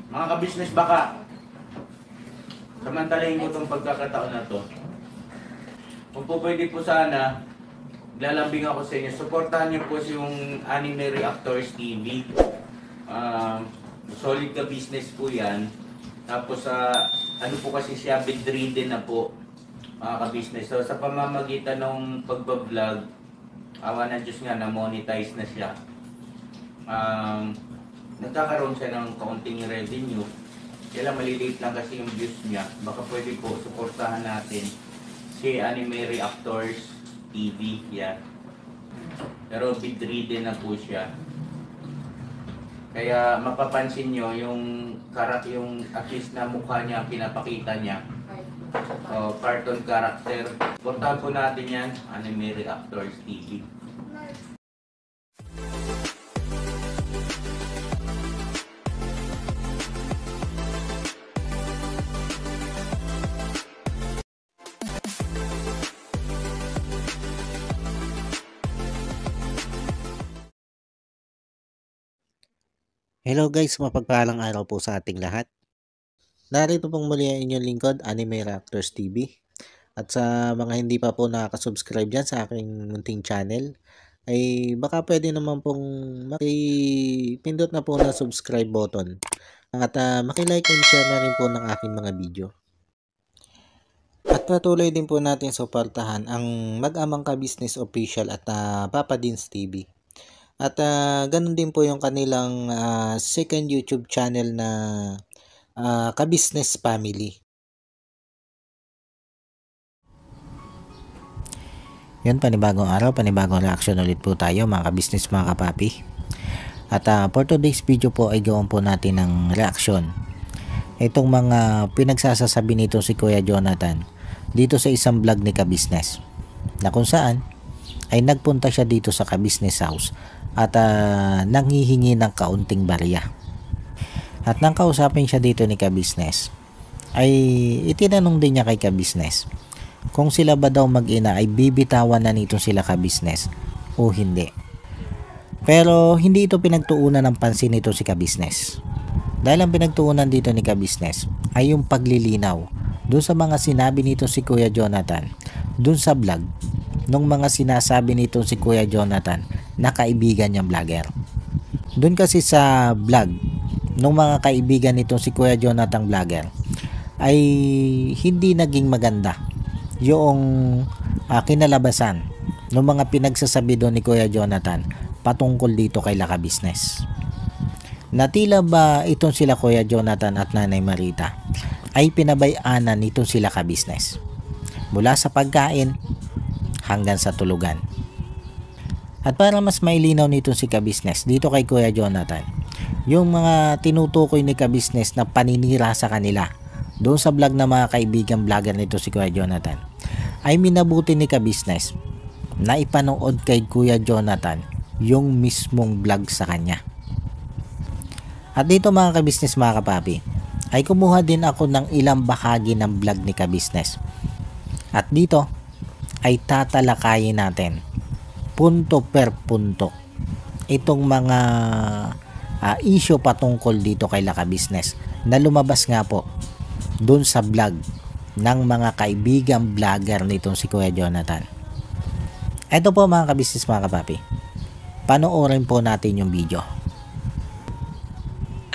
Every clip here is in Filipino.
Mga ka-business, baka samantalahin ko itong pagkakataon na to. Kung po pwede po sana, lalambing ako sa inyo. Supportahan niyo po yung Anime Reactors TV. Solid ka business po yan. Tapos ano po kasi siya, bedridden na po, mga ka-business. So sa pamamagitan ng pagbablog, awa ng Diyos nga, na-monetize na siya. Nagkakaroon siya ng kaunting revenue. Kaya maliliit lang kasi yung views niya. Baka pwede po suportahan natin si Anime Reactors TV. Yan. Pero bedridden na po siya. Kaya mapapansin nyo yung at least na mukha niya, pinapakita niya. Cartoon character. Suportahan po natin yan, Anime Reactors TV. Hello guys, mapagpalang araw po sa ating lahat. Narito pong muli ang inyong lingkod, Anime Reactors TV. At sa mga hindi pa po nakaka-subscribe dyan sa aking munting channel, ay baka pwede naman pong makipindot na po na subscribe button. At makilike and share na rin po ng aking mga video. At patuloy din po natin suportahan ang Mag-amang Ka-Business Official at Papa Dins TV. At ganun din po yung kanilang second YouTube channel na Ka-Business Family. Yun, panibagong araw, panibagong reaction ulit po tayo mga ka-business, mga kapapi. At for today's video po ay gawin po natin ng reaction. Itong mga pinagsasasabi nito si Kuya Jonathan dito sa isang vlog ni Ka-Business, na kung saan ay nagpunta siya dito sa Ka-Business House at nanghihingi ng kaunting barya. At nang kausapin siya dito ni Ka-Business, ay itinanong din niya kay Ka-Business kung sila ba daw mag-ina ay bibitawan na nito sila Ka-Business o hindi. Pero hindi ito pinagtuunan ng pansin nito si Ka-Business. Dahil ang pinagtuunan dito ni Ka-Business ay yung paglilinaw doon sa mga sinabi nito si Kuya Jonathan doon sa vlog, nung mga sinasabi nito si Kuya Jonathan na kaibigan niyang vlogger. Doon kasi sa vlog nung mga kaibigan nito si Kuya Jonathan vlogger ay hindi naging maganda yung kinalabasan ng mga pinagsasabi doon ni Kuya Jonathan patungkol dito kay Ka-Business. Na tila ba itong sila Kuya Jonathan at Nanay Marita ay pinabayaanan nitong sila Ka-Business mula sa pagkain hanggang sa tulugan. At para mas mailinaw nito si Ka-Business dito kay Kuya Jonathan, yung mga tinutukoy ni Ka-Business na paninira sa kanila doon sa vlog na mga kaibigan vlogger nito si Kuya Jonathan, ay minabuti ni Ka-Business na ipanood kay Kuya Jonathan yung mismong vlog sa kanya. At dito mga ka-business, mga kapapi, ay kumuha din ako ng ilang bahagi ng vlog ni Ka-Business. At dito ay tatalakayin natin punto per punto itong mga issue patungkol dito kay Ka-Business na lumabas nga po dun sa vlog ng mga kaibigang vlogger nitong si Kuya Jonathan. Ito po mga ka-business, mga kapapi, panoorin po natin yung video.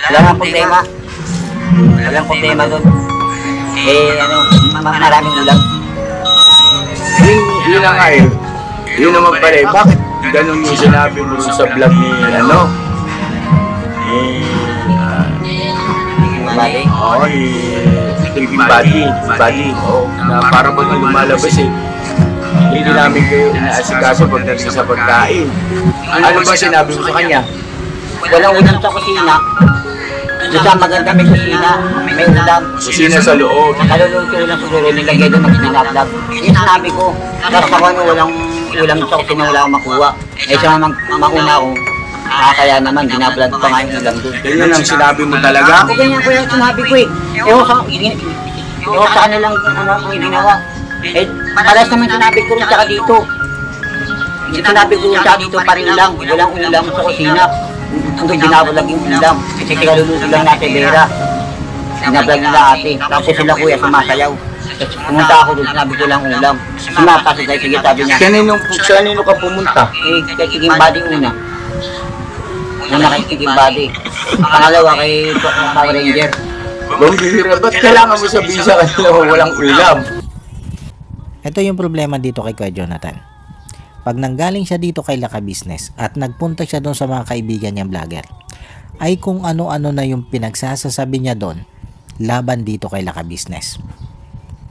Walang problema. Walang problema doon. Maraming ulam. Yun lang nga eh. Yun naman pala eh. Bakit ganun yung sinabi mo sa vlog ni Bali? Oo, Creepy Buddy. Oo, na parang ba lumalabas eh. Hindi namin kayo inaasikaso pagdating sa pagkain. Ano ba sinabi mo sa kanya? Walang ulam sa kusina. Doon sa maganda may kusina, may ulam. Kusina sa loob. Nakaluluto lang siguro, nilagay doon ng binablog. Yung sinabi ko, tapos ako walang ulam sa kusina, wala akong makuha. Eh siya mauna ako, kaya naman, binablog pa nga yung ulam doon. Ganyan lang sinabi mo talaga? Ako ganyan ko yung sinabi ko eh. Ewan sa kanilang ang ginawa. Eh, palas naman sinabi ko rin tsaka dito. Sinabi ko rin tsaka dito pa rin lang, walang ulam sa kusina. Ito binabalag yung ulam. Kasi kaluluto lang natin Vera. Binabalag nila ate. Tapos sila kuya sumasayaw. Pumunta ako doon, sinabi ko lang ulam. Sumapasok tayo, sige sabi niya. Kanino ka pumunta? Kay Tiging Body una. Una kay Tiging Body. Pangalawa kay Power Ranger. Bambira, ba't kailangan mo sabihin sa kanila walang ulam? Ito yung problema dito kay Kuya Jonathan. Pag nanggaling siya dito kay Laka Business at nagpunta siya doon sa mga kaibigan niyang vlogger, ay kung ano-ano na yung pinagsasasabi niya doon laban dito kay Laka Business.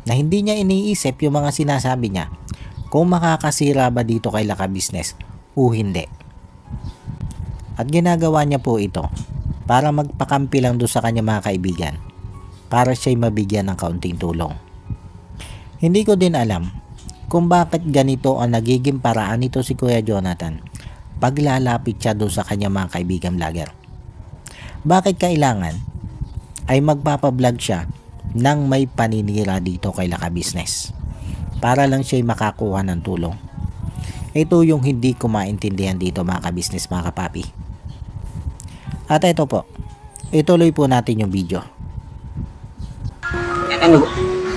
Na hindi niya iniisip yung mga sinasabi niya kung makakasira ba dito kay Laka Business o hindi. At ginagawa niya po ito para magpakampi lang doon sa kanya mga kaibigan, para siya'y mabigyan ng kaunting tulong. Hindi ko din alam kung bakit ganito ang nagiging paraan nito si Kuya Jonathan paglalapit siya doon sa kanya mga kaibigan vlogger. Bakit kailangan ay magpapablog siya nang may paninira dito kay Laka Business para lang siya'y makakuha ng tulong? Ito yung hindi ko maintindihan dito mga ka-business, mga kapapi. At ito po, ituloy po natin yung video. Ano?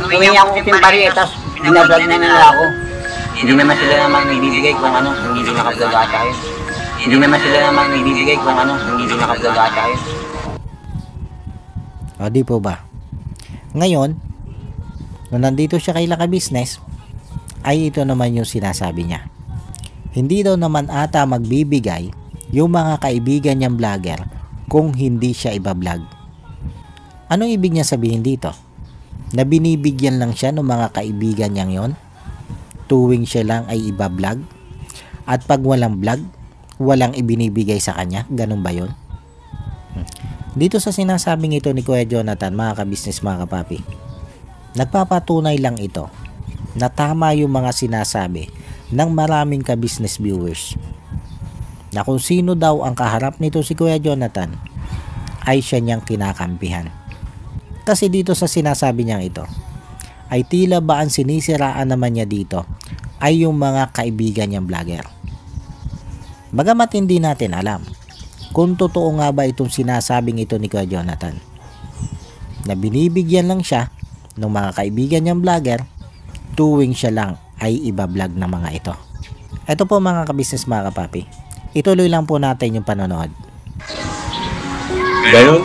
Humingi ako ng parietas. Binablog na nila ako. Hindi naman sila naman nagbibigay kung ano, kung hindi nakablog ata yun. Hindi naman sila naman nagbibigay kung ano, kung hindi nakablog ata yun. O di po ba? Ngayon, nung nandito siya kay Laka Business, ay ito naman yung sinasabi niya. Hindi daw naman ata magbibigay yung mga kaibigan niyang vlogger kung hindi siya ibablog. Anong ibig niya sabihin dito? Na binibigyan lang siya ng mga kaibigan niyang yon tuwing siya lang ay ibablog, at pag walang vlog, walang ibinibigay sa kanya? Ganun ba yun? Dito sa sinasabing ito ni Kuya Jonathan, mga ka-business, mga kapapi, nagpapatunay lang ito na tama yung mga sinasabi ng maraming ka-business viewers na kung sino daw ang kaharap nito si Kuya Jonathan ay siya niyang kinakampihan. Kasi dito sa sinasabi niyang ito ay tila ba ang sinisiraan naman niya dito ay yung mga kaibigan niyang vlogger. Bagamat hindi natin alam kung totoo nga ba itong sinasabing ito ni Kuya Jonathan, na binibigyan lang siya ng mga kaibigan niyang vlogger tuwing siya lang ay ibablog ng mga ito. Ito po mga ka-business, mga kapapi, ituloy lang po natin yung panonood. Ganon?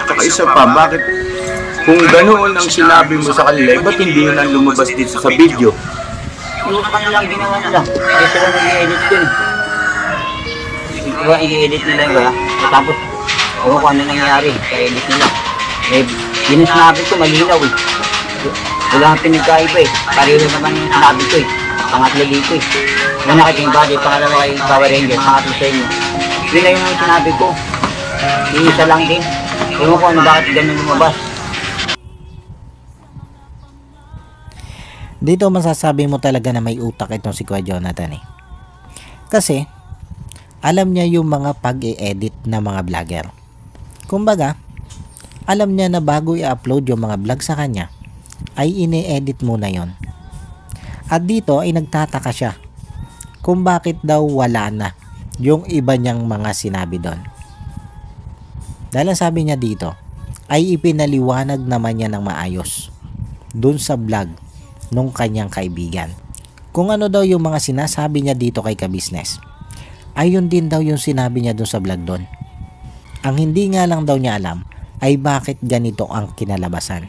Tsaka isa pa, bakit kung ganoon ang sinabi mo sa kanila, ba't hindi yun ang lumabas dito sa video? Yung kanilang ginawa nila. Kasi sila nag-i-edit yun. Diba, i-edit nila ba? Tapos, kung ano nangyayari sa edit nila. Eh, yun ang sinabi ko, malinaw eh. Wala kang pinagkaiba eh. Pareho naman yung sinabi ko eh. Pangatlo dito eh. Una kay King Body, pangalawa kay Power Ranger, pangatlo sa inyo. Yun na yung sinabi ko. Yung isa lang din. Kung ano bakit ganun lumabas. Dito masasabi mo talaga na may utak itong si Kuya Jonathan eh. Kasi alam niya yung mga pag-i-edit na mga vlogger. Kumbaga, alam niya na bago i-upload yung mga vlog sa kanya, ay ini-edit muna yon. At dito ay nagtataka siya kung bakit daw wala na yung iba niyang mga sinabi doon. Dahil ang sabi niya dito ay ipinaliwanag naman niya ng maayos doon sa vlog nung kanyang kaibigan. Kung ano daw yung mga sinasabi niya dito kay ka-business, ayun din daw yung sinabi niya doon sa vlog doon. Ang hindi nga lang daw niya alam ay bakit ganito ang kinalabasan.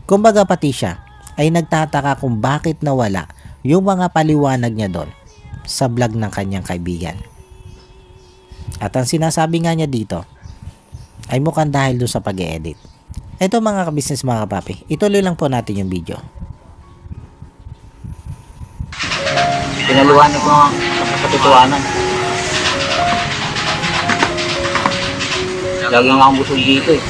Kumbaga pati siya ay nagtataka kung bakit nawala yung mga paliwanag niya doon sa vlog ng kanyang kaibigan. At ang sinasabi nga niya dito ay mukhang dahil doon sa pag-e-edit. Ito mga ka-business, mga kapapi, ituloy lang po natin yung video. Pinaluhan ko nga sa katotohanan. Lagi nga akong busog dito eh.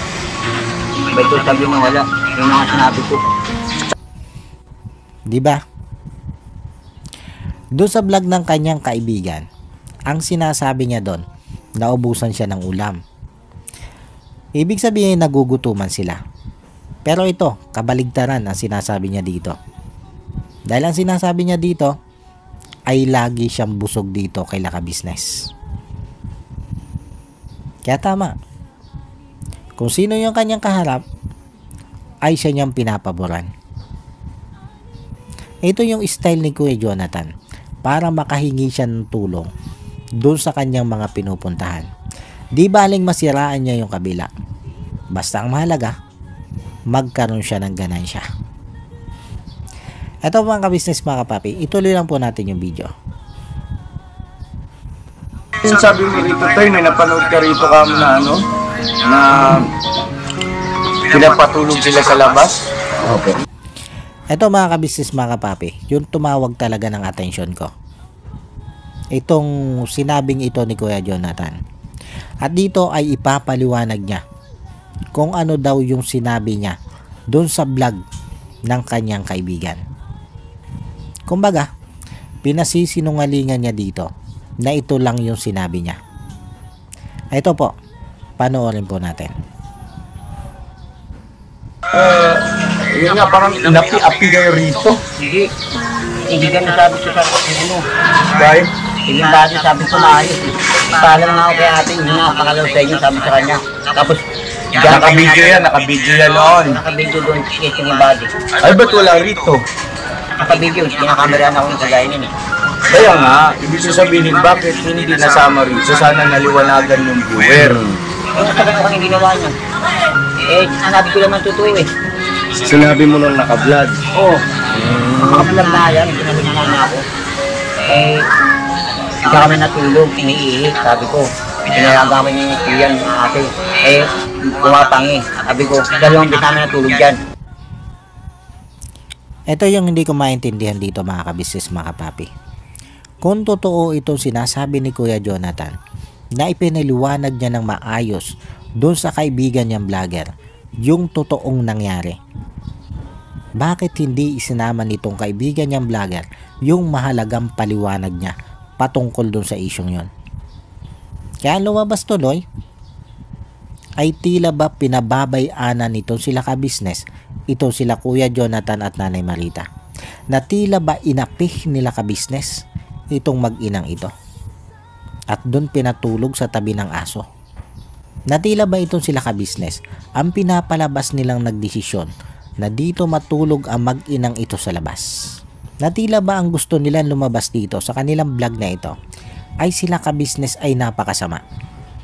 Ba't ko sabi mo wala? Yung mga sinabi ko. Diba? Doon sa vlog ng kanyang kaibigan, ang sinasabi niya doon, naubusan siya ng ulam. Ibig sabihin nagugutuman sila. Pero ito, kabaligtaran ang sinasabi niya dito. Dahil ang sinasabi niya dito ay lagi siyang busog dito kay Laka Business. Kaya tama. Kung sino yung kanyang kaharap, ay siya niyang pinapaboran. Ito yung style ni Kuya Jonathan para makahingi siya ng tulong doon sa kanyang mga pinupuntahan. Di baling masiraan niya yung kabila. Basta ang mahalaga, magkaroon siya ng ganansya. Ito mga ka-business mga kapapi, ituloy lang po natin yung video. Yung sabi mo rito tayo, may napanood ka rito ka na ano, na pinapatulog sila sa labas. Okay. Ito mga ka-business mga kapapi, yung tumawag talaga ng atensyon ko. Itong sinabing ito ni Kuya Jonathan. At dito ay ipapaliwanag niya kung ano daw yung sinabi niya doon sa vlog ng kanyang kaibigan. Kumbaga, pinasisinungalingan niya dito na ito lang yung sinabi niya. Ito po, panoorin po natin. Yun nga, parang napi-api kayo rito. Hindi ganun sabi ko sa ano. Dahil, Yung dati sabi ko maayos eh. Paalam nga ako kay ate, hindi nga pakalaw sa inyo, sabi sa kanya. Tapos, nakabidyo yan noon. Nakabidyo doon, kasi yung body. Ay, ba't wala rito? Nakabidyo, kinakameran ako yung kagaya nun eh. Kaya nga, ibig sabihin, bakit hindi nasama rito? Sana naliwanagan yung viewer. Yung sabi ko kung ginawa niya. Eh, sinabi ko naman totoo eh. Sinabi mo nung naka-vlog. Oo. Makapalag na yan, pinalungan na ako. Eh, hindi kami natulog, iniihi, sabi ko. Pinalagamay niya yung kuyan, ate. Eh, pumapangi. Sabi ko, dalawang beses namin natulog dyan. Ito yung hindi ko maintindihan dito mga kabisnes mga kapapi. Kung totoo itong sinasabi ni Kuya Jonathan na ipinaliwanag niya ng maayos doon sa kaibigan niyang vlogger yung totoong nangyari, bakit hindi isinama nitong kaibigan niyang vlogger yung mahalagang paliwanag niya patungkol doon sa isyong yon? Kaya lumabas tuloy ay tila ba pinababay-ana nitong sila ka-business, itong sila Kuya Jonathan at Nanay Marita, na tila ba inapih nila ka-business itong mag-inang ito at doon pinatulog sa tabi ng aso. Na tila ba itong sila ka-business ang pinapalabas nilang nagdesisyon na dito matulog ang mag-inang ito sa labas. Na tila ba ang gusto nilang lumabas dito sa kanilang vlog na ito ay sila ka-business ay napakasama.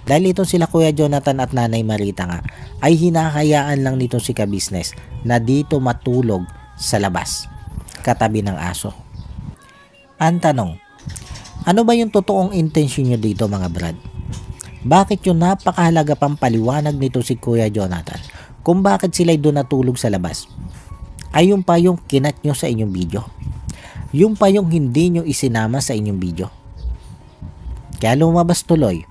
Dahil itong sila Kuya Jonathan at Nanay Marita nga ay hinahayaan lang nitong si ka-business na dito matulog sa labas katabi ng aso. Ang tanong, ano ba yung totoong intensyon nyo dito mga brad? Bakit yung napakahalaga pang paliwanag nito si Kuya Jonathan kung bakit sila'y doon natulog sa labas ay yung pa yung kinat nyo sa inyong video, yung pa yung hindi nyo isinama sa inyong video? Kaya lumabas tuloy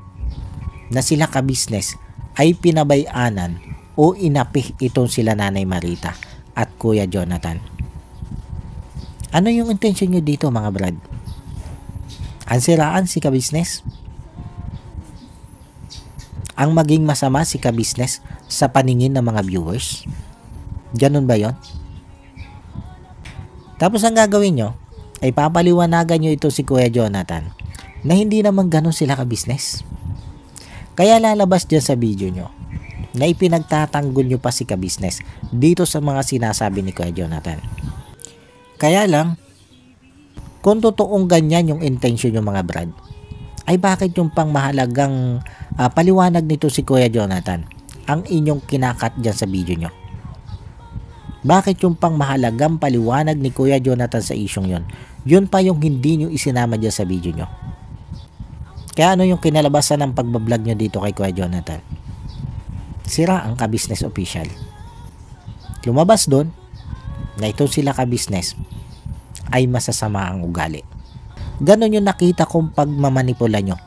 na sila ka-business ay pinabay-anan o inapih itong sila Nanay Marita at Kuya Jonathan. Ano yung intensyon nyo dito mga brad? Ansiraan si ka-business? Ang maging masama si ka-business sa paningin ng mga viewers? Ganun ba yon? Tapos ang gagawin nyo ay papaliwanagan nyo ito si Kuya Jonathan na hindi naman ganun sila ka-business. Kaya lalabas dyan sa video nyo na ipinagtatanggol nyo pa si ka-business dito sa mga sinasabi ni Kuya Jonathan. Kaya lang, kung totoong ganyan yung intention yung mga brad, ay bakit yung pang mahalagang paliwanag nito si Kuya Jonathan ang inyong kinakat dyan sa video nyo? Bakit yung pang mahalagang paliwanag ni Kuya Jonathan sa isyong yon, yun pa yung hindi nyo isinama dyan sa video nyo? Kaya ano yung kinalabasan ng pagbablog nyo dito kay Kuya Jonathan? Sira ang ka-business official. Lumabas doon na itong sila ka-business ay masasama ang ugali. Ganon yung nakita kong pagmamanipula nyo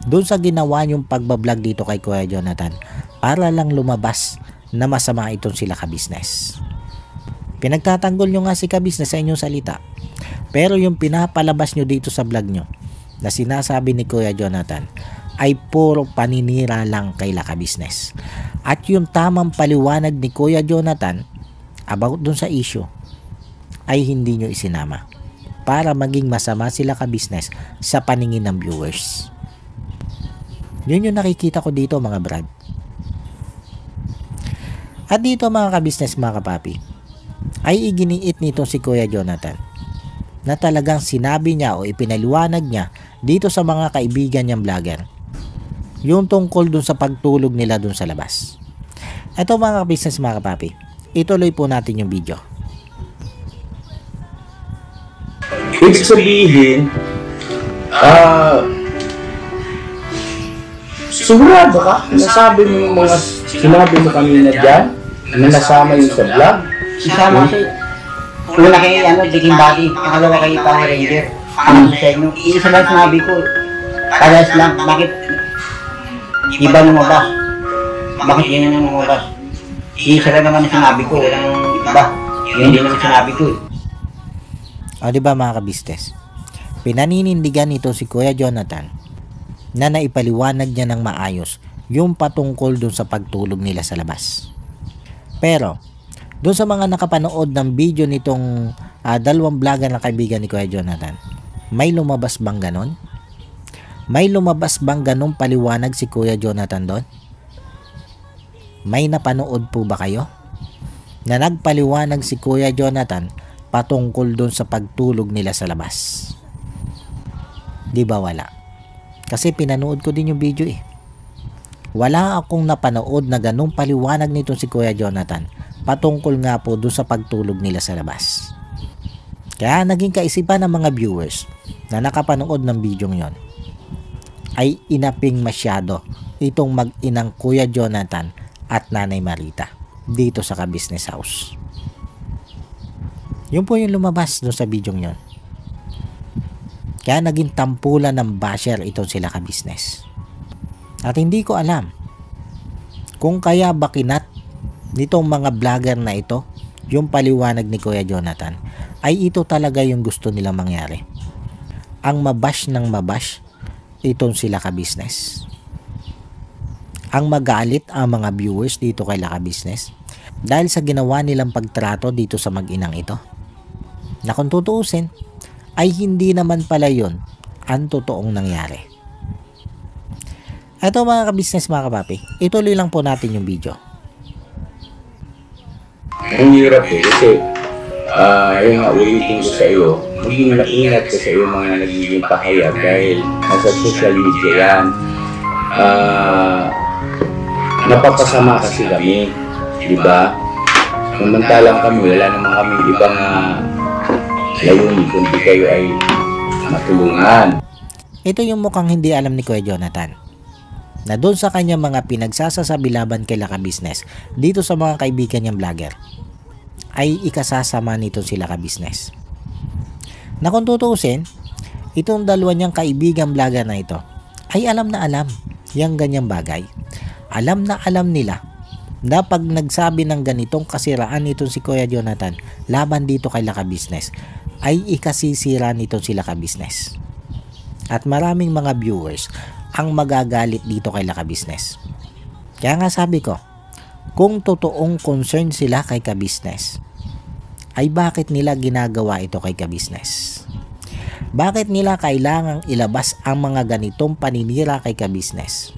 doon sa ginawa nyong pagbablog dito kay Kuya Jonathan para lang lumabas na masama itong sila ka-business. Pinagtatanggol nyo nga si ka-business sa inyong salita, pero yung pinapalabas nyo dito sa vlog nyo na sinasabi ni Kuya Jonathan ay puro paninira lang kay ka-business. At yung tamang paliwanag ni Kuya Jonathan about dun sa issue ay hindi nyo isinama para maging masama sila ka-business sa paningin ng viewers. Yun yung nakikita ko dito mga brad. At dito mga ka-business mga kapapi, ay iginiit nito si Kuya Jonathan na talagang sinabi niya o ipinaliwanag niya dito sa mga kaibigan niyang vlogger yung tungkol dun sa pagtulog nila dun sa labas. Ito mga ka-business mga kapapi, ituloy po natin yung video. Ibig sabihin, sigurado ka? Nasabi mo yung mga sinabi mo kanina dyan na nasama yung sa vlog? Isama kasi, una kay Diking Body, pangalawa kay Power Ranger. Ang sa inyo, isa lang sinabi ko, parehas lang, bakit iba lumabas? Bakit yun yung lumabas? Isa lang naman sinabi ko, walang iba. Yun din naman sinabi ko. O diba mga ka-business, pinaninindigan nito si Kuya Jonathan na naipaliwanag niya ng maayos yung patungkol dun sa pagtulog nila sa labas. Pero dun sa mga nakapanood ng video nitong dalawang vlogger na kaibigan ni Kuya Jonathan, may lumabas bang ganon? May lumabas bang ganong paliwanag si Kuya Jonathan doon? May napanood po ba kayo na nagpaliwanag si Kuya Jonathan patungkol doon sa pagtulog nila sa labas? Di ba wala? Kasi pinanood ko din yung video eh. Wala akong napanood na ganong paliwanag nito si Kuya Jonathan patungkol nga po doon sa pagtulog nila sa labas. Kaya naging kaisipan ng mga viewers na nakapanood ng video yon ay inaping masyado itong mag-inang Kuya Jonathan at Nanay Marita dito sa ka-business house. Yun po yung lumabas doon sa video yon. Kaya naging tampulan ng basher itong sila ka-business. At hindi ko alam kung kaya bakinat nitong mga vlogger na ito yung paliwanag ni Kuya Jonathan ay ito talaga yung gusto nilang mangyari. Ang mabash ng mabash itong sila ka-business. Ang magalit ang mga viewers dito kay ka-business dahil sa ginawa nilang pagtrato dito sa mag-inang ito. Na kung tutuusin ay hindi naman pala yun ang totoong nangyari. Ito mga ka-business mga kapapi, ituloy lang po natin yung video. Ang hirap eh, kasi yung nga ulitin ko sa iyo, maging maingat ka sa iyo mga nagiging pahayag dahil nasa social media yan. Napapasama kasi kami, di ba? Samantalang kami, wala naman kami ibang layunin kundi kayo ay matulungan. Ito yung mukhang hindi alam ni Kuya Jonathan na doon sa kanya mga pinagsasasabi laban kay ka-business dito sa mga kaibigan niyang vlogger ay ikasasama nito sila ka-business. Na kung tutuusin, itong dalawa niyang kaibigan vlogger na ito ay alam na alam yung ganyang bagay. Alam na alam nila na pag nagsabi ng ganitong kasiraan nitong si Kuya Jonathan laban dito kay ka-business ay ikasisira nito sila ka-business. At maraming mga viewers ang magagalit dito kay ka-business. Kaya nga sabi ko, kung totoong concern sila kay ka-business, ay bakit nila ginagawa ito kay ka-business? Bakit nila kailangang ilabas ang mga ganitong paninira kay ka-business?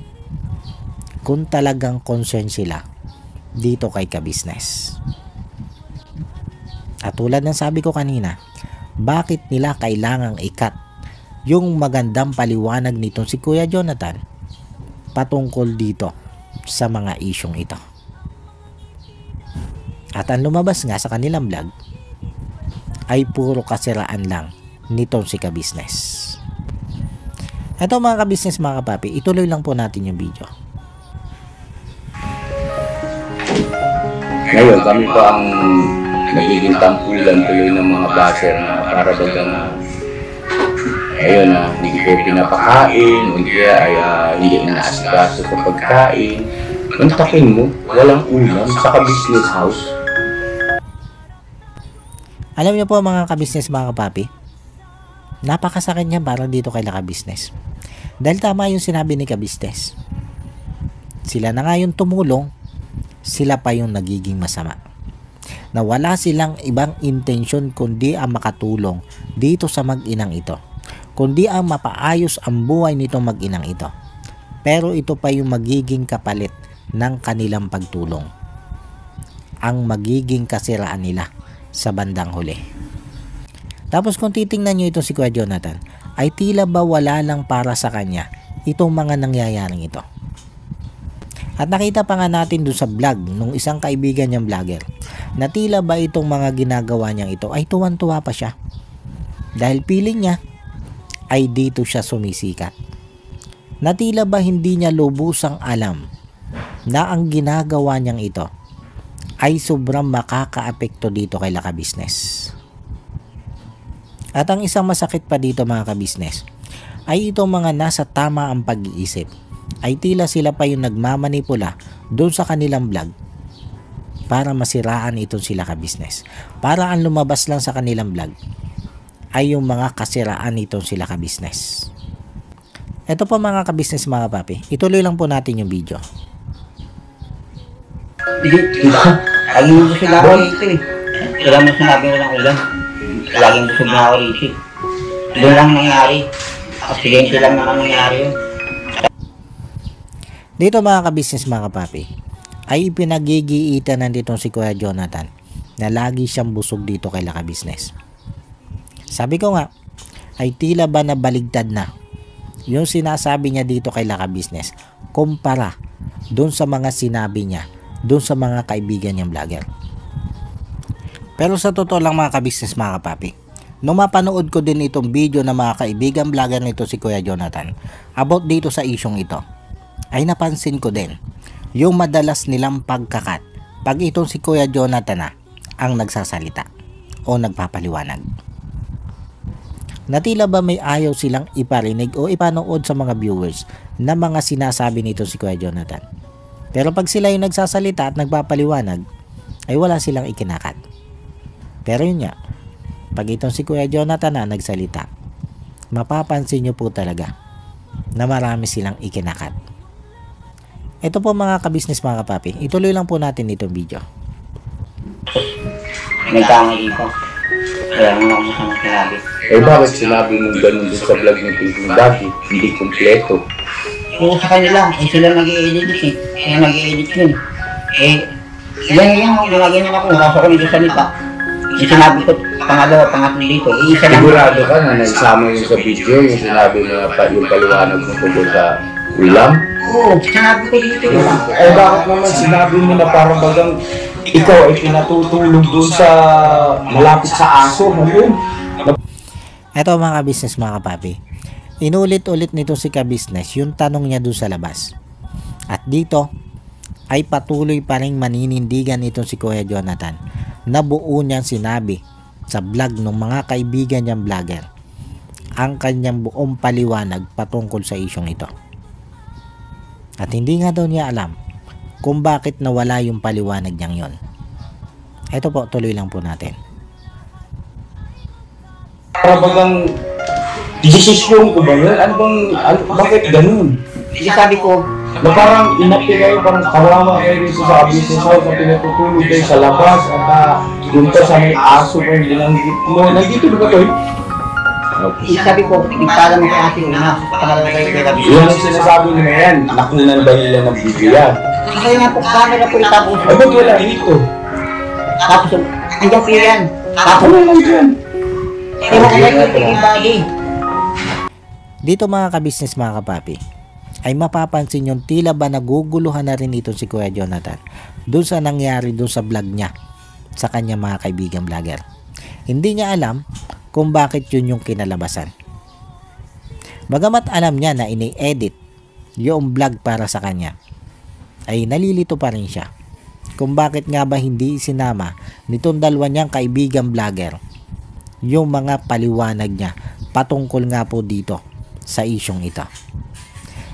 Kung talagang concern sila dito kay ka-business. At tulad ng sabi ko kanina, bakit nila kailangang ikat yung magandang paliwanag nitong si Kuya Jonathan patungkol dito sa mga isyong ito? At ang lumabas nga sa kanilang vlog ay puro kasiraan lang nitong si ka-business. Ito mga ka-business mga kapapi, ituloy lang po natin yung video. Ngayon, kami pa ang nagiging tampulan tuloy ng mga basher na para bagang ayun na, hindi kayo pinapakain, o hindi ay hindi inaasikaso sa pagkain. Mantakin mo, walang ulam sa ka-business house. Alam niyo po mga ka-business mga kapapi, napakasakit niya para dito kay ka-business. Dahil tama yung sinabi ni ka-business. Sila na nga yung tumulong, sila pa yung nagiging masama. Na wala silang ibang intensyon kundi ang makatulong dito sa mag-inang ito. Kundi ang mapaayos ang buhay nitong mag-inang ito. pero ito pa yung magiging kapalit ng kanilang pagtulong. Ang magiging kasiraan nila sa bandang huli. Tapos kung titingnan nyo itong si Kuya Jonathan, ay tila ba wala lang para sa kanya itong mga nangyayaring ito. At nakita pa nga natin dun sa vlog nung isang kaibigan niyang vlogger na tila ba itong mga ginagawa niyang ito ay tuwan-tuwa pa siya. Dahil feeling niya ay dito siya sumisikat. Na tila ba hindi niya lubusang alam na ang ginagawa niyang ito ay sobrang makakaapekto dito kay Laka Business. At ang isang masakit pa dito mga ka-business ay itong mga nasa tama ang pag-iisip ay tila sila pa yung nagmamanipula doon sa kanilang vlog para masiraan itong sila ka-business. Para ang lumabas lang sa kanilang vlog ay yung mga kasiraan itong sila ka-business. Ito po mga ka-business mga papi, ituloy lang po natin yung video. Lagi mo sila ako rito eh. Kailan mo sinabi mo lang ulan. Laging busog na ako rito. Doon lang nangyari. Aksidente lang naman nangyari yun. Dito mga ka-business mga papi, ay ipinagigiitan nandito si Kuya Jonathan na lagi siyang busog dito kay Laka Business. Sabi ko nga, ay tila ba nabaligtad na yung sinasabi niya dito kay Laka Business kumpara doon sa mga sinabi niya doon sa mga kaibigan niyang vlogger. Pero sa totoo lang mga ka-business mga kapapi, nung mapanood ko din itong video na mga kaibigan vlogger nito si Kuya Jonathan about dito sa isyong ito, ay napansin ko din yung madalas nilang pagkakat pag itong si Kuya Jonathan na ang nagsasalita o nagpapaliwanag. Na tila ba may ayaw silang iparinig o ipanood sa mga viewers na mga sinasabi nito si Kuya Jonathan. Pero pag sila yung nagsasalita at nagpapaliwanag, ay wala silang ikinakat. Pero yun nga, pag itong si Kuya Jonathan na nagsalita, mapapansin nyo po talaga na marami silang ikinakat. Ito po mga ka-business mga kapapi, ituloy lang po natin itong video. Nagkamali ko. Kaya mo ako sa sinabi. Eh bakit sinabi mong ganun dun sa vlog ng Thinking Daddy? Hindi kompleto. Oo sa kanila, eh sila nag-i-edit eh. Kaya nag-i-edit yun. Eh, yan nilagyan ako, nakaso ko nito salita. Yung sinabi ko, pangalawa, pangatlo dito. Eh, isa lang. Sigurado ka na nagsama yun sa video, yung sinabi mo na yung paliwanag mo tungkol sa ulam? Oo, sinabi ko dito. Eh bakit naman sinabi mo na parang bagang ikaw ay pinatutulog doon sa malapit sa aso mo yun? Ito mga ka-business mga kapapi, inulit-ulit nito si ka-business yung tanong niya doon sa labas. At dito ay patuloy pa rin maninindigan itong si Kuya Jonathan na buo niyang sinabi sa vlog ng mga kaibigan niyang vlogger ang kanyang buong paliwanag patungkol sa isyong ito. At hindi nga daw niya alam kung bakit nawala yung paliwanag niyang yon. Ito po, tuloy lang po natin. Parang bagang desisyon ko ba yun? Bakit ganun? Kasi sabi ko, Na parang inapi kayo, parang kawawa kayo rin sa business house na pinatutulog kayo sa labas at doon pa sa may aso kayo binanggit mo. Nandito ba kayo? sabi ko, ipala mo kay ate una, pangalawa kayo kay Gabi. Yun ang sinasabi nila yan. Nakunan ba nila ng video yan? Kaya nga po, camera po itapos. Ay, ba't wala dito? Tapos, andyan po yan. Tapos, Ano lang dyan? ewan ko lang yung body. Dito mga ka-business mga kapapi, ay mapapansin yung tila ba naguguluhan na rin ito si Kuya Jonathan doon sa nangyari doon sa vlog niya sa kanya mga kaibigan vlogger. Hindi niya alam kung bakit yun yung kinalabasan. Bagamat alam niya na ini-edit yung vlog para sa kanya, ay nalilito pa rin siya kung bakit nga ba hindi sinama nitong dalawa niyang kaibigan vlogger yung mga paliwanag niya patungkol nga po dito sa isyong ito.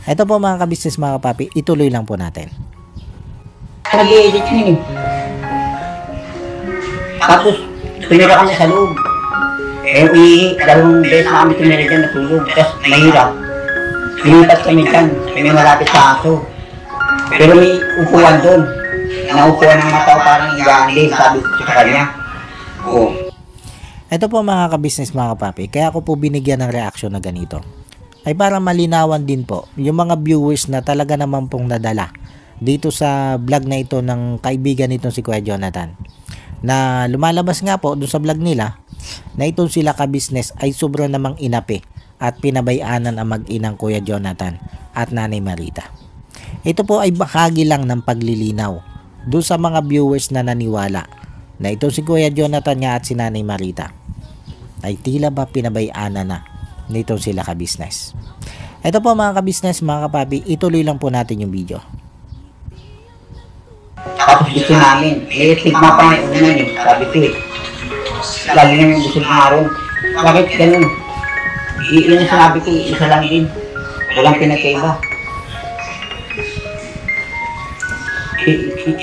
Ito po mga ka-business mga kapapi, ituloy lang po natin. Nag-i-edit yun eh. Tapos, pinira kami sa loob. Eh, dalawang beses na kami tumira dyan natulog. Tapos, mahirap. Pilipat kami dyan. May malapit sa aso. Pero may upuan doon. Naupuan ng mga tao parang iyaandin, sabi ko sa kanya. Oo. Ito po mga ka-business mga kapapi, kaya ako po binigyan ng reaction na ganito. ay para malinawan din po yung mga viewers na talaga naman pong nadala dito sa vlog na ito ng kaibigan nitong si Kuya Jonathan, na lumalabas nga po doon sa vlog nila na itong sila ka-business ay sobrang namang inapi at pinabayanan ang mag-inang Kuya Jonathan at Nanay Marita. Ito po ay bahagi lang ng paglilinaw doon sa mga viewers na naniwala na itong si Kuya Jonathan nga at si Nanay Marita ay tila ba pinabayanan na nitong sila ka-business. Ito po mga ka-business, mga kapapi, ituloy lang po natin yung video. Tapos gusto namin, tigma pa ngayon na eh, sabi ko eh. Lagi namin gusto ng araw. Bakit ganun? Yun ang sinabi ko, isa lang din. Walang pinagkaiba.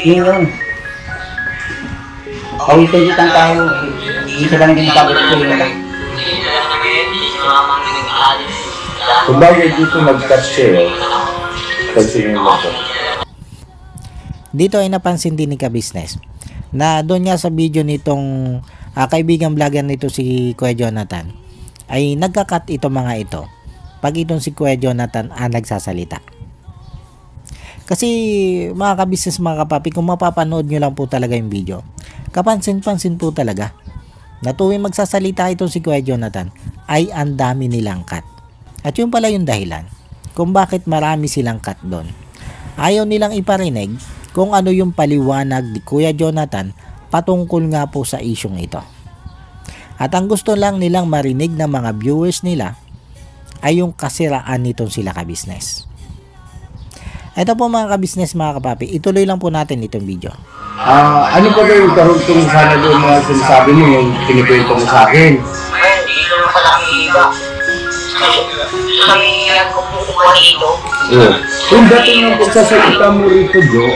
Yun. Pawitan-witan tayo, isa lang din sabi ko yun. Kung bagay dito nag-cut siya, pansinin mo po. Dito ay napansin din ni ka-business na doon nga sa video nitong kaibigang vlogger nito si Kuya Jonathan ay nagka-cut ito mga ito pag itong si Kuya Jonathan nagsasalita. Kasi mga ka-business, mga kapapi, kung mapapanood nyo lang po talaga yung video, kapansin-pansin po talaga na tuwing magsasalita itong si Kuya Jonathan ay ang dami nilang cut. At yun pala yung dahilan kung bakit marami silang cut doon. Ayaw nilang iparinig kung ano yung paliwanag ni Kuya Jonathan patungkol nga po sa isyong ito. At ang gusto lang nilang marinig ng mga viewers nila ay yung kasiraan nitong sila ka-business. Ito po mga ka-business, mga kapapi, ituloy lang po natin itong video. Ano pa ba yung karugtong sana doon mga sinasabi mo yung kinikwento mo sa akin? Ngayon, dito naman pala ang iba. Sa may kukuha dito. Kung dating ang pagsasalita mo rito, Jo,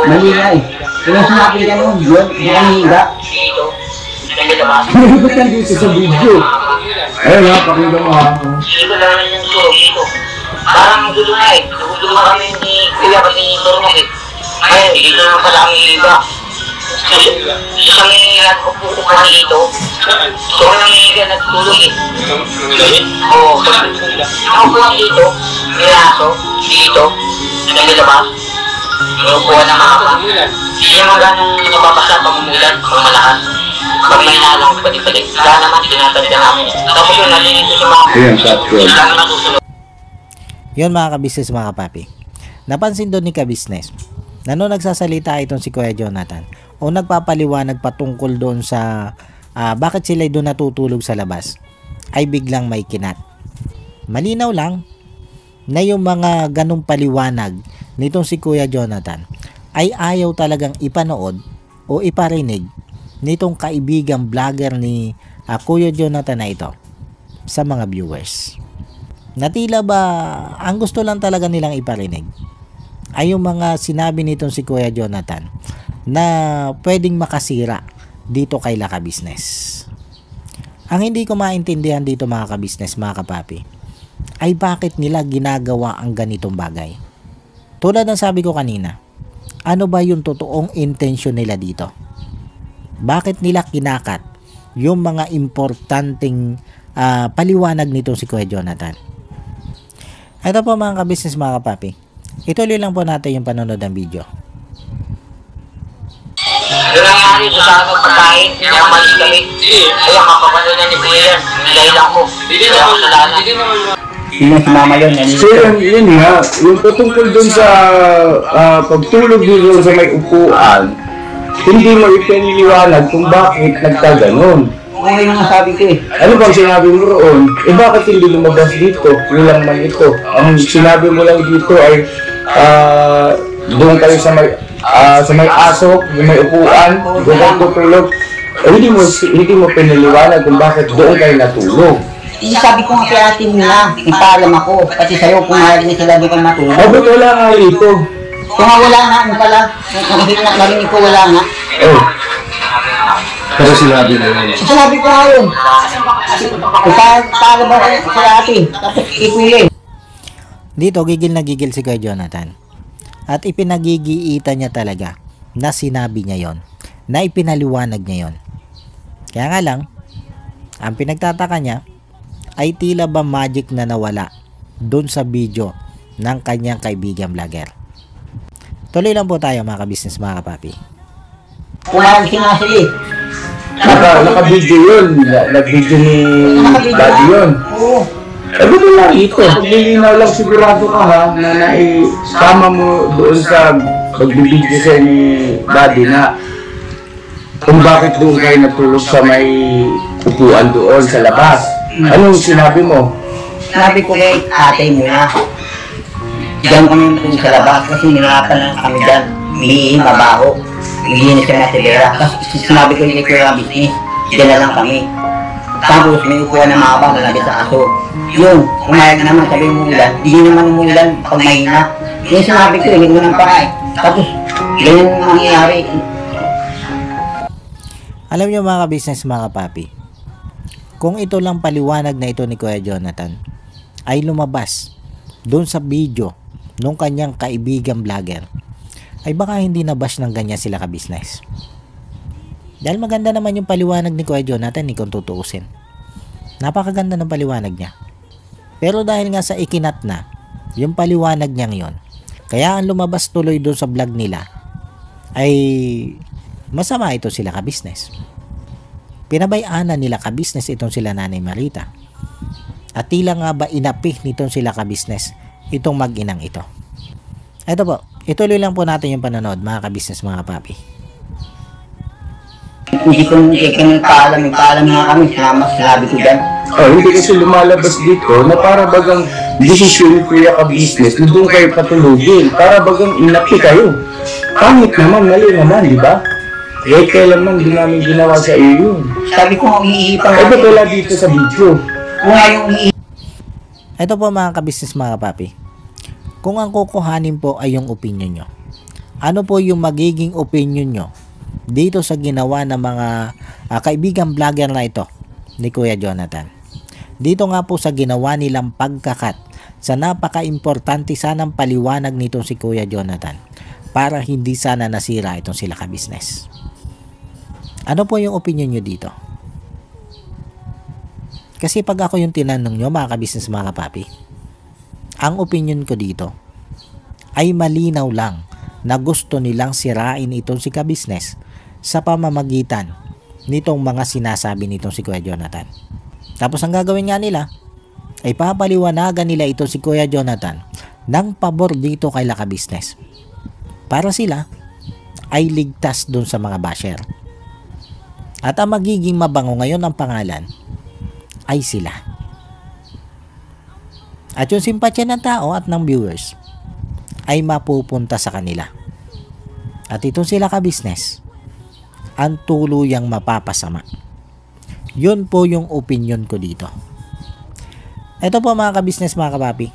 Mali nga eh. Kung sinabi ka nun, yun, hindi kami higa. Dito. Nilibot lang dito sa video. Ayun ha, pakinggan mo ha. Dito lang rin yung turo dito. Parang dulo na eh. Dulo kami ni Kuya kasi turo na eh. Ngayon, dito naman pala ang iba. Sa may kukuha dito. So, ang higa nagtulog eh. Oo. Nakukuha dito. May aso. Dito. Naglalabas. Nakukuha ng hapa. Hindi naman ganong nababasa pamumulan. Mga malakas. Pag may nalang pati-pati. Kaya naman, tinatanda namin. Tapos yun, nalilito sa mga Ayan, cut yun. lang natusunod. Yun mga ka-business, mga kapapi. Napansin doon ni ka-business na nung nagsasalita itong si Kuya Jonathan o nagpapaliwanag patungkol doon sa bakit sila doon natutulog sa labas, ay biglang may kinat. Malinaw lang na yung mga ganong paliwanag nitong si Kuya Jonathan ay ayaw talagang ipanood o iparinig nitong kaibigang vlogger ni Kuya Jonathan na ito sa mga viewers. Na tila ba ang gusto lang talaga nilang iparinig ay yung mga sinabi nitong si Kuya Jonathan na pwedeng makasira dito kay Laka Business. Ang hindi ko maintindihan dito mga ka-business, mga kapapi, ay bakit nila ginagawa ang ganitong bagay. Tulad ng sabi ko kanina, ano ba yung totoong intensyon nila dito? Bakit nila kinakat yung mga importanteng paliwanag nitong si Kuya Jonathan? Ito po mga ka-business, mga kapapi, ituloy lang po natin yung panonood ng video. Yung nangyari sa akin pagkain, kaya malis kami. Kaya mapapanood na ni Kuya yan. Dahil ako. Kaya kasalanan. Sino si Mama yun? So yun nga, yung patungkol dun sa pagtulog dito sa may upuan, hindi mo ipiniliwanag kung bakit nagkaganon. Okay yung nasabi ko eh. Ano bang sinabi mo roon? Bakit hindi lumabas dito? Walang man ito. Ang sinabi mo lang dito ay doon kayo sa may aso, yung may upuan, doon kayo tutulog. Hindi mo piniliwanag kung bakit doon kayo natulog. Sabi ko nga kay ate nila, ipaalam ako. Kasi sa'yo, kung narinig sila di kayo matulog. Bakit wala nga rito? Kung nga wala nga, ano pala, kung hindi na narinig ko wala nga. Oh. Pero sinabi na yun. Sinabi ko nga yun. Ipaalam ako kay ate. Tapos ikuya eh. Dito gigil na gigil si Kuya Jonathan. At ipinagigiita niya talaga na sinabi niya yon, na ipinaliwanag niya yon. Kaya nga lang, ang pinagtataka niya ay tila ba magic na nawala doon sa video ng kanyang kaibigan vlogger. Tuloy lang po tayo mga ka-business, mga kapapi. Kumain sinasali. Naka-video yun. Nag-video ni Daddy yun. Oo. Sabi ko lang ito. Paglilinaw lang sigurado ka ha, na naisama mo doon sa pagbibidyo sa ni Daddy na kung bakit doon kayo natulog sa may upuan doon sa labas. Anong sinabi mo? Sabi ko kay ate mo na, diyan kami doon sa labas kasi nilalapan lang kami dyan. Umiihi, mabaho. Naglinis kami na tibera. Tapos sinabi ko kay Kuya Business, diyan na lang kami. Tapos may upuan na mahaba na lagi sa aso. Yun, kumayag naman, sabi mo umulan. Hindi naman umulan pag mahina. Yung sinabi ko, hindi ko nang paray. Tapos, ganyan ang nangyayari. Alam niyo mga ka-business, mga kapapi, kung ito lang paliwanag na ito ni Kuya Jonathan ay lumabas doon sa video nung kanyang kaibigan vlogger, ay baka hindi nabash ng ganyan sila ka-business. Dahil maganda naman yung paliwanag ni Kuya Jonathan kung tutuusin. Napakaganda ng paliwanag niya. Pero dahil nga sa ikinat na yung paliwanag niyang yon, kaya ang lumabas tuloy doon sa vlog nila ay masama ito sila ka-business. Pinabayaanan nila ka-business itong sila Nanay Marita. At tila nga ba inapih nitong sila ka-business itong mag-inang ito. Ito po, ituloy lang po natin yung panonood mga ka-business, mga papi. Hindi ko paalam nga kami, sinabi ko dyan. Hindi kasi lumalabas dito na para bagang desisyon ni Kuya ka-business na doon kayo patulugin. Para bagang inapi kayo. Pangit naman, mali naman, di ba? Eh, kailan man din namin ginawa sa iyo yun. Sabi ko, umiihi pa Eh, ba't wala dito sa video? Kung nga yung umiihi. Ito po mga ka-business, mga papi. Kung ang kukuhanin po ay yung opinion nyo, ano po yung magiging opinion nyo dito sa ginawa ng mga kaibigan vlogger na ito ni Kuya Jonathan? Dito nga po sa ginawa nilang pagkakat sa napaka-importante sanang paliwanag nitong si Kuya Jonathan para hindi sana nasira itong sila ka-business. Ano po yung opinion nyo dito? Kasi pag ako yung tinanong nyo mga ka-business, mga kapapi, ang opinion ko dito ay malinaw lang na gusto nilang sirain itong si ka-business sa pamamagitan nitong mga sinasabi nitong si Kuya Jonathan. Tapos ang gagawin nga nila ay papaliwanagan nila ito si Kuya Jonathan ng pabor dito kay ka-business para sila ay ligtas dun sa mga basher. At ang magiging mabango ngayon ang pangalan ay sila. At yung simpatsya ng tao at ng viewers ay mapupunta sa kanila. At itong sila ka-business ang tuluyang mapapasama. Yun po yung opinion ko dito. Ito po mga ka-business, mga kapapi,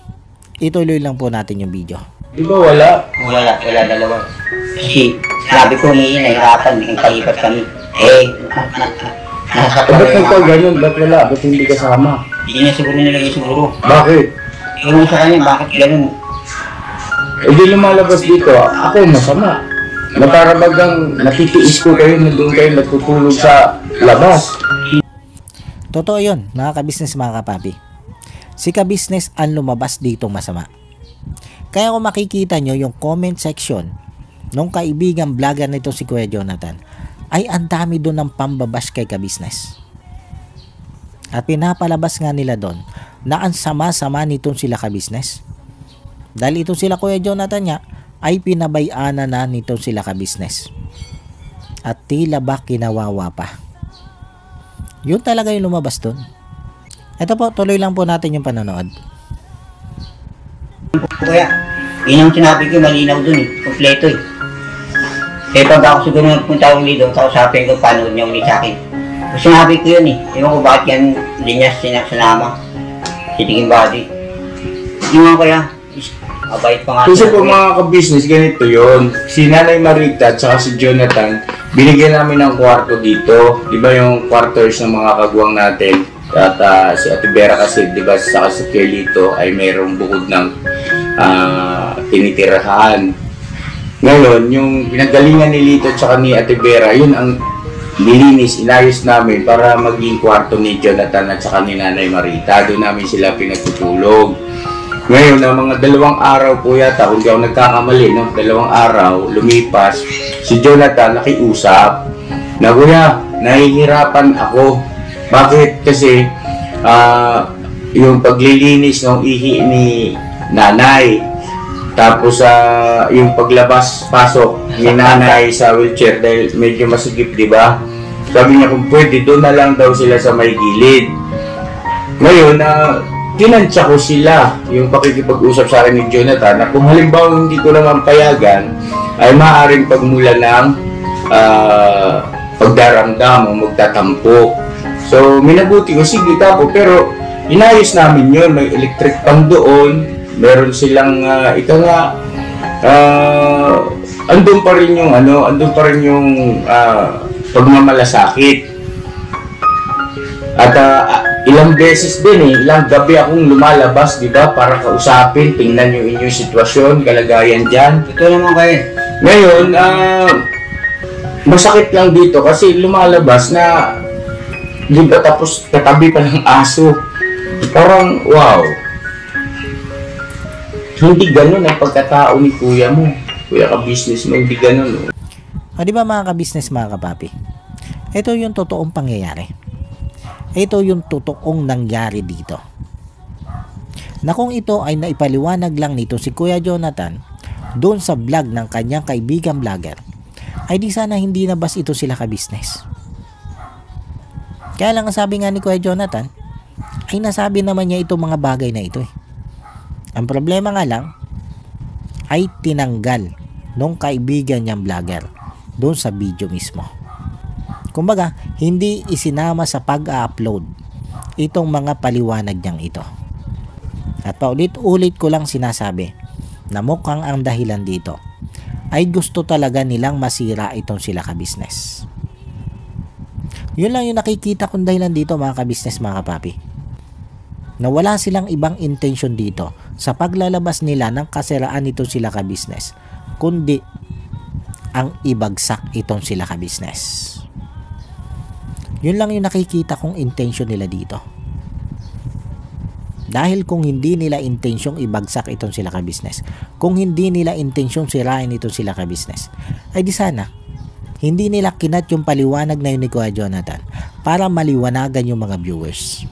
ituloy lang po natin yung video. Di ba wala? Wala dalawa. Kasi sabi ko, nahihirapan, nagkalipat kami. Nasa Ba't nagka-ganun? Ba't wala? Ba't hindi kasama? Hindi na siguro nilagay siguro. Bakit? Yung sa kanya, bakit ganun? Eh di lumalabas dito, ako masama. Na para bagang nakitiis ko kayo na doon kayo natutulog sa labas. Totoo yun, mga ka-business, mga kapapi. Si ka-business ang lumabas dito masama. Kaya kung makikita nyo yung comment section nung kaibigan vlogger nito si Kuya Jonathan, ay ang dami doon ng pambabash kay ka-business. At pinapalabas nga nila doon na ang sama-sama nitong sila ka-business. Dahil itong sila Kuya Jonathan niya ay pinabayana na nitong sila ka-business. At tila ba kinawawa pa. Yun talaga yung lumabas doon. Ito po, tuloy lang po natin yung panonood. Kuya, yun ang sinabi ko, malinaw dun eh. Kompleto eh. Kaya pag ako siguro nagpunta ulit dito, kausapin ko paano niya ulit sa akin. So, sinabi ko yun eh. Ewan ko bakit yan linyas sinama. Sitiging body. Yung mga kuya, mabait pa nga. Kasi po mga ka-business, ganito yun. Si Nanay Marita at saka si Jonathan, binigyan namin ng kwarto dito. Di ba yung quarters ng mga kagwang natin? At si Ate Vera kasi, di ba, saka si Kelito ay mayroong bukod ng tinitirahan. Ngayon, yung pinagalingan ni Lito at saka ni Ate Vera, yun ang nilinis, inayos namin para maging kwarto ni Jonathan at saka ni Nanay Marita. Doon namin sila pinagtutulog. Ngayon, na mga 2 araw po yata, kung di ako nagkakamali, no? 2 araw, lumipas, si Jonathan nakiusap na, kuya, nahihirapan ako. Bakit? Kasi yung paglilinis ng ihi ni nanay, tapos yung paglabas-pasok ni nanay sa wheelchair dahil medyo masigip, di ba? Sabi niya kung pwede, doon na lang daw sila sa may gilid. Ngayon, tinansya ko sila yung pakikipag-usap sa akin ni Jonathan na kung halimbawa hindi ko naman payagan, ay maaaring pagmula ng pagdaramdam o magtatampo. So, minabuti ko, sige tapo, pero inayos namin yun. May electric pan doon, meron silang, andun pa rin yung, pagmamalasakit. At ilang beses din ilang gabi akong lumalabas, di ba, para kausapin, tingnan yung inyong sitwasyon, kalagayan dyan. Ito naman kayo. Ngayon, masakit lang dito kasi lumalabas na, di ba, tapos katabi pa ng aso. Parang, wow. Hindi ganun ang pagkatao ni kuya mo. Kuya ka-business mo, hindi ganun. O di ba mga ka-business, mga kapapi? Ito yung totoong pangyayari. Ito yung totoong nangyari dito. Na kung ito ay naipaliwanag lang nito si Kuya Jonathan doon sa vlog ng kanyang kaibigan vlogger, ay di sana hindi na bas ito sila ka-business. Kaya lang ang sabi nga ni Kuya Jonathan, ay nasabi naman niya itong mga bagay na ito. Ang problema nga lang, ay tinanggal nung kaibigan niyang vlogger doon sa video mismo. Kumbaga, hindi isinama sa pag-upload itong mga paliwanag niyang ito. At paulit-ulit ko lang sinasabi na mukhang ang dahilan dito ay gusto talaga nilang masira itong sila ka-business. Yun lang yung nakikita kong dahilan dito, mga ka-business, mga kapapi. Na wala silang ibang intention dito sa paglalabas nila ng kasiraan itong sila ka-business, kundi ang ibagsak itong sila ka-business. Yun lang yung nakikita kong intention nila dito. Dahil kung hindi nila intensyong ibagsak itong sila ka-business, kung hindi nila intensyong sirain itong sila ka-business, ay di sana hindi nila kinat yung paliwanag na yun ni Kuya Jonathan para maliwanagan yung mga viewers.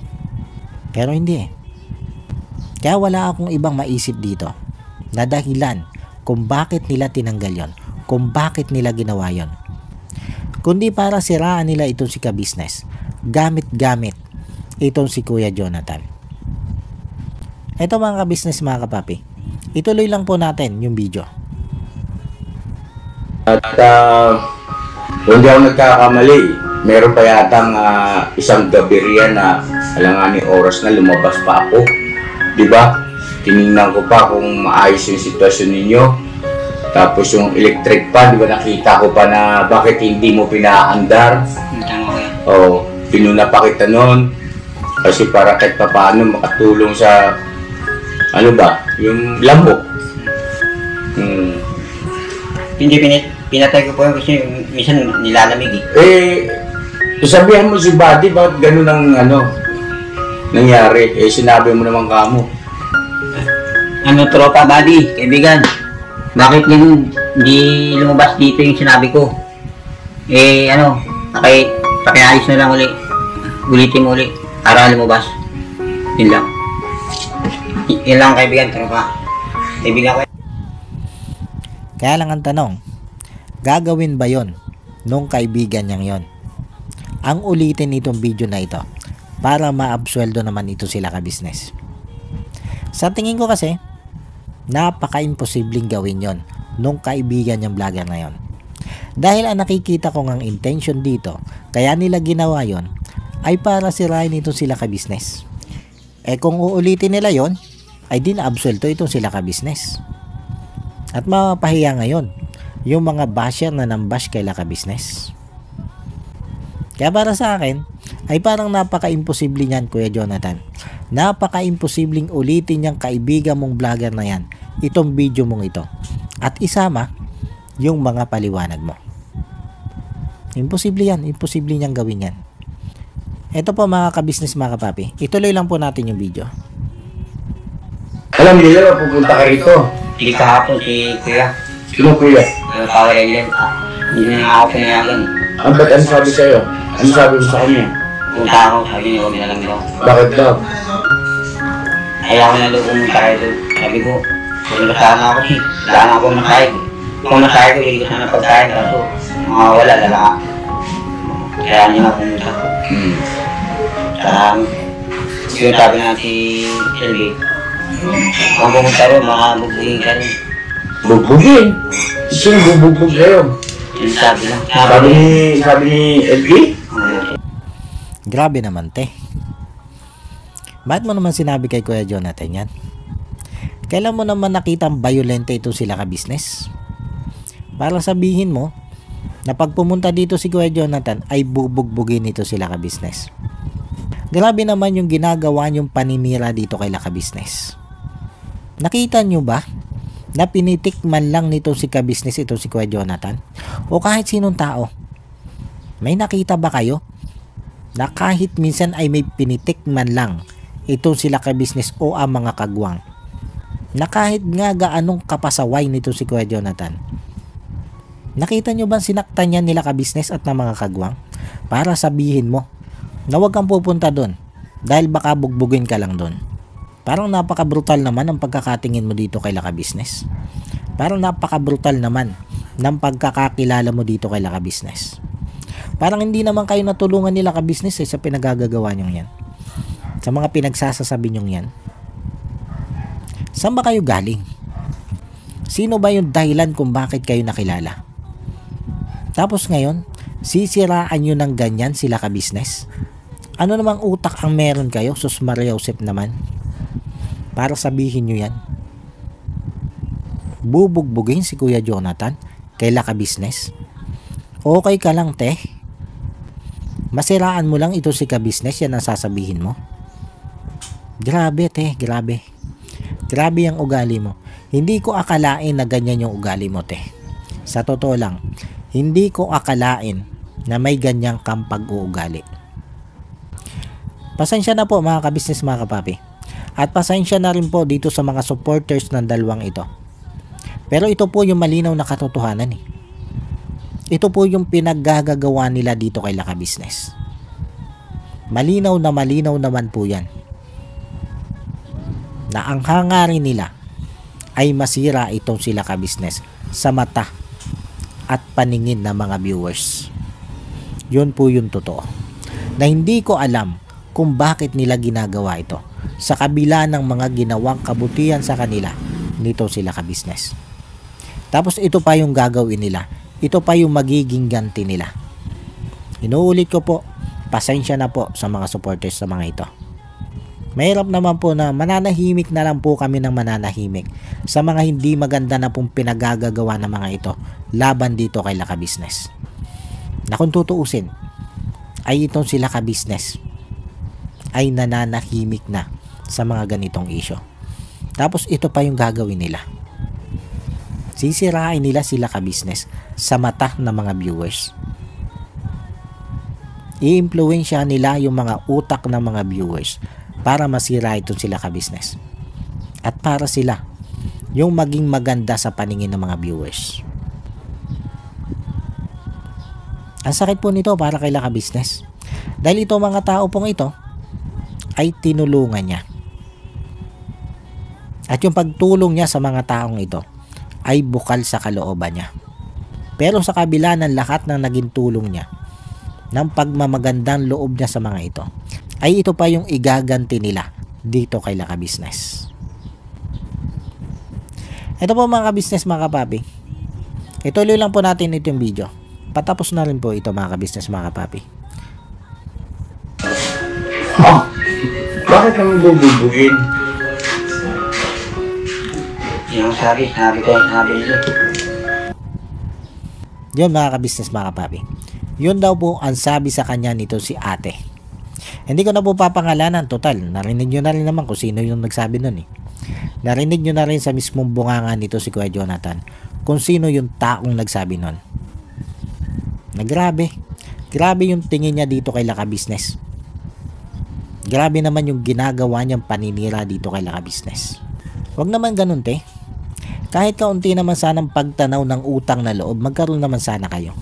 Pero hindi. Kaya wala akong ibang maisip dito na dahilan kung bakit nila tinanggal yon, kung bakit nila ginawa yon, kundi para siraan nila itong si ka-business, gamit-gamit itong si Kuya Jonathan. Ito mga ka-business, mga kapapi, ituloy lang po natin yung video. At kung di ako nagkakamali, meron pa yatang isang gabi riyan na alanganing oras na lumabas pa ako. Diba? Tinignan ko pa kung maayos yung sitwasyon ninyo. Tapos yung electric pan, di ba, nakita ko pa na bakit hindi mo pinaandar. O, pinuna pa kita noon. Kasi para kahit pa paano makatulong sa, ano ba, yung lambok. Hindi pinatay ko po yun kasi minsan nilalamig sabihan mo si Buddy, bakit ganun ang nangyari? Sinabi mo naman kamo. Tropa, Buddy, kaibigan. Bakit hindi lumabas dito yung sinabi ko? Pakiayos na lang ulitin mo ulit para lumabas. Yun lang. Yun lang, kaibigan, tropa. Kaibigan ko. Kaya lang ang tanong, gagawin ba yon nung kaibigan niyang yon? Ang ulitin nitong video na ito para maabsueldo naman ito sila ka-business. Sa tingin ko kasi, napaka-imposibleng gawin yon nung kaibigan niyang vlogger na yon. Dahil ang nakikita ko ng intention dito, kaya nila ginawa yon, ay para sirain itong sila ka-business. Kung uulitin nila yon, ay din absuelto itong sila ka-business. At mapahiya ngayon yung mga basher na nambash kay ka-business. Kaya para sa akin, ay parang napaka-imposible niyan, Kuya Jonathan. Napaka-imposibleng ulitin niyang kaibigan mong vlogger na yan itong video mong ito at isama yung mga paliwanag mo. Imposible yan. Imposible niyang gawin yan. Ito po mga ka-business, mga kapapi, ituloy lang po natin yung video. Alam nila, pupunta ka rito. Hindi kahapon si Kuya. Sino kuya? Power Island. Hindi na nga ako pinayagan. Ang ba't ano sabi sa'yo? Ano sabi mo sa kanya? Punta ako, sabi niya, huwag na lang daw. Bakit daw? Ayaw ko na daw pumunta kayo doon. Sabi ko, pumunta sana ako eh. Wala na ako masahe. Kung masahe ko, hindi ko sana pagkain. Kaso, mga wala, lalaka. Kaya niya na pumunta. Yun sabi na si Shelby. Kung pumunta rin, makabugbuhin ka rin. Bugbugin? Sino bubugbog sa'yo? Yun sabi lang. Sabi ni LG? Grabe naman, te. Bakit mo naman sinabi kay Kuya Jonathan yan? Kailan mo naman nakitang violente ito sila ka-business? Para sabihin mo na pag pumunta dito si Kuya Jonathan ay bubugbugin ito sila ka-business. Grabe naman yung ginagawa niyong paninira dito kay ka-business. Nakita nyo ba na pinitikman lang nito si ka-business ito si Kuya Jonathan? O kahit sinong tao? May nakita ba kayo na kahit minsan ay may pinitikman lang itong sila ka-business o ang mga kagwang, na kahit nga gaanong kapasaway nito si Kuya Jonathan? Nakita nyo ba sinaktan niya nila ka-business at na mga kagwang para sabihin mo na huwag kang pupunta doon dahil baka bugbugin ka lang doon? Parang napaka-brutal naman ang pagkakatingin mo dito kay ka-business. Parang napaka-brutal naman ng pagkakakilala mo dito kay ka-business. Parang hindi naman kayo natulungan nila ka-business sa pinagagagawa nyong yan. Sa mga pinagsasasabi nyong yan. Saan ba kayo galing? Sino ba yung dahilan kung bakit kayo nakilala? Tapos ngayon, sisiraan nyo ng ganyan sila ka-business? Ano namang utak ang meron kayo? Sus Maria Josep naman. Para sabihin nyo yan. Bubugbugin si Kuya Jonathan kay ka-business? Okay ka lang, te. Masiraan mo lang ito si ka-business, yan ang sasabihin mo. Grabe, te, grabe. Grabe ang ugali mo. Hindi ko akalain na ganyan yung ugali mo, te. Sa totoo lang, hindi ko akalain na may ganyang kang pag-uugali. Pasensya na po mga ka-business, mga kapapi. At pasensya na rin po dito sa mga supporters ng dalawang ito. Pero ito po yung malinaw na katotohanan eh. Ito po yung pinaggagawa nila dito kay ka-business. Malinaw naman po yan. Na ang hangarin nila ay masira itong sila ka-business sa mata at paningin ng mga viewers. Yun po yung totoo. Na hindi ko alam kung bakit nila ginagawa ito sa kabila ng mga ginawang kabutihan sa kanila nito sila ka-business. Tapos ito pa yung gagawin nila. Ito pa yung magiging ganti nila. Inuulit ko po, pasensya na po sa mga supporters sa mga ito. Mahirap naman po na mananahimik na lang po kami ng mananahimik sa mga hindi maganda na pong pinagagagawa ng mga ito laban dito kay ka-business. Na kung tutuusin, ay itong sila ka-business ay nananahimik na sa mga ganitong issue. Tapos ito pa yung gagawin nila. Sisirain nila sila ka-business sa mata ng mga viewers. I-impluwensya nila yung mga utak ng mga viewers para masira itong sila ka-business. At para sila yung maging maganda sa paningin ng mga viewers. Ang sakit po nito para kay ka-business. Dahil ito mga tao pong ito ay tinulungan niya. At yung pagtulong niya sa mga taong ito ay bukal sa kalooban niya. Pero sa kabila ng lahat ng naging tulong niya, ng pagmamagandang loob niya sa mga ito, ay ito pa yung igaganti nila dito kay ka-business. Ito po mga ka-business, mga kapapi. Ituloy lang po natin itong video. Patapos na rin po ito mga ka-business, mga kapapi. Bakit naman bububugin? Yung sabi nila. Yun mga ka-business, mga kapapi. Yun daw po ang sabi sa kanya nito si ate. Hindi ko na po papangalanan, total. Narinig nyo na rin naman kung sino yung nagsabi nun eh. Narinig nyo na rin sa mismong bunganga nito si Kuya Jonathan kung sino yung taong nagsabi nun. Na grabe. Grabe yung tingin niya dito kay ka-business. Grabe naman yung ginagawa niyang paninira dito kay ka-business. Wag naman ganun, te. Kahit kaunti naman sanang pagtanaw ng utang na loob, magkaroon naman sana kayo.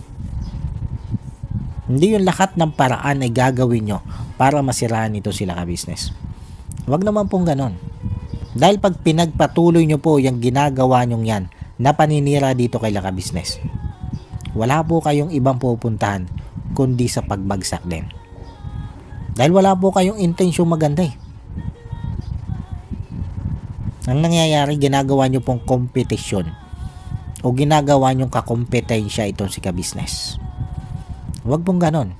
Hindi yung lahat ng paraan ay gagawin nyo para masiraan ito sila ka-business. Wag naman pong ganun. Dahil pag pinagpatuloy nyo po yung ginagawa nyong yan na paninira dito kay ka-business, wala po kayong ibang pupuntahan kundi sa pagbagsak din. Dahil wala po kayong intensyong maganda eh. Ang nangyayari, ginagawa nyo pong kompetisyon o ginagawa nyong kakompetensya itong si ka-business. Huwag pong ganon.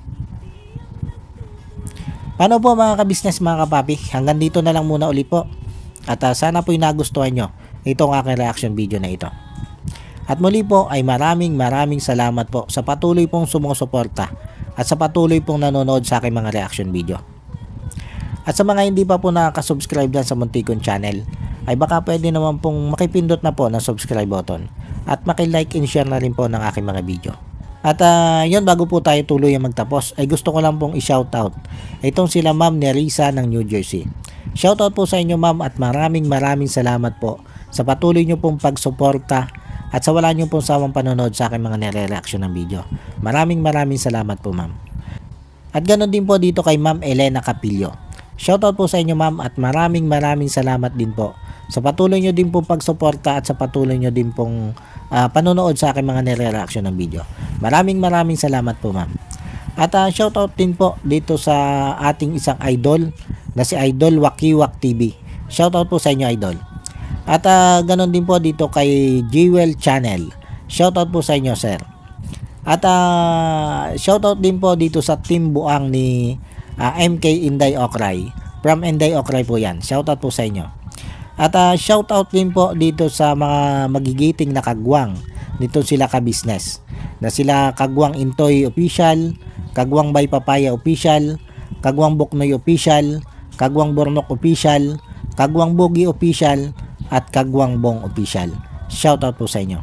Paano po mga ka-business, mga kapapi? Hanggang dito na lang muna ulit po. At sana po'y nagustuhan nyo itong aking reaction video na ito. At muli po ay maraming salamat po sa patuloy pong sumusuporta at sa patuloy pong nanonood sa aking mga reaction video. At sa mga hindi pa po nakaka-subscribe dyan sa muntik kong channel, ay baka pwede naman pong makipindot na po ng subscribe button at maki-like and share na rin po ng aking mga video. At yun, bago po tayo tuloy ang magtapos, ay gusto ko lang pong i-shoutout itong sila Ma'am Nerissa ng New Jersey. Shoutout po sa inyo, ma'am, at maraming salamat po sa patuloy nyo pong pagsuporta at sa wala nyo pong sawang panonood sa aking mga nire-reaction ng video. Maraming salamat po, ma'am. At ganoon din po dito kay Ma'am Elena Capillo. Shoutout po sa inyo, ma'am, at maraming salamat din po sa patuloy nyo din pong pagsuporta at sa patuloy nyo din pong panonood sa aking mga nire-reaction ng video. Maraming salamat po, ma'am. At shoutout din po dito sa ating isang idol na si Idol Wakiwak TV. Shoutout po sa inyo, idol. At ganon din po dito kay Jewel Channel. Shoutout po sa inyo, sir. At shoutout din po dito sa team buang ni MK Inday Okray. From Inday Okray po yan. Shoutout po sa inyo. At shoutout din po dito sa mga magigiting na kagwang. Dito sila ka-business. Na sila Kagwang Intoy Official, Kagwang Bay Papaya Official, Kagwang Buknoy Official, Kagwang Bornok Official, Kagwang Bogi Official, at Kagwang Bong Official. Shoutout po sa inyo.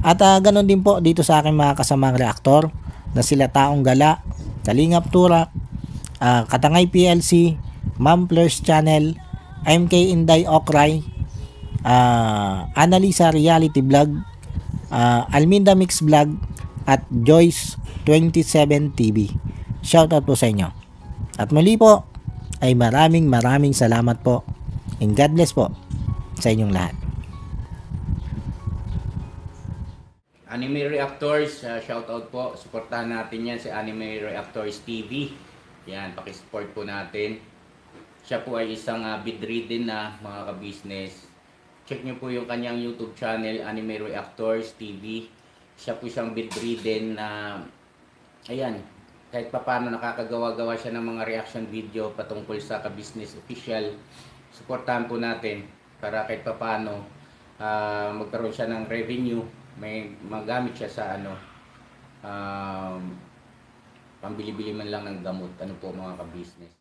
At ganon din po dito sa aking mga kasamang reaktor na sila Taong Gala, Kalingap Turak, Katangay PLC, Ma'am Fleurs Channel, MK Inday Okray, Annalisa Reality Vlog, Alminda Mix Vlog, at Joyce 27 TV. Shoutout po sa inyo. At muli po ay maraming salamat po. And God bless po sa inyong lahat. Anime Reactors, shoutout po. Suportahan natin yan si Anime Reactors TV. Yan, pakisupport po natin. Siya po ay isang bedridden na mga ka-business. Check nyo po yung kanyang YouTube channel, Anime Reactors TV. Siya po isang bedridden na, ayan, kahit paano nakakagawa-gawa siya ng mga reaction video patungkol sa ka-business official. Suportahan po natin para kahit paano magkaroon siya ng revenue, may magamit siya sa pambili-bili man lang ng gamot, ano po mga ka-business.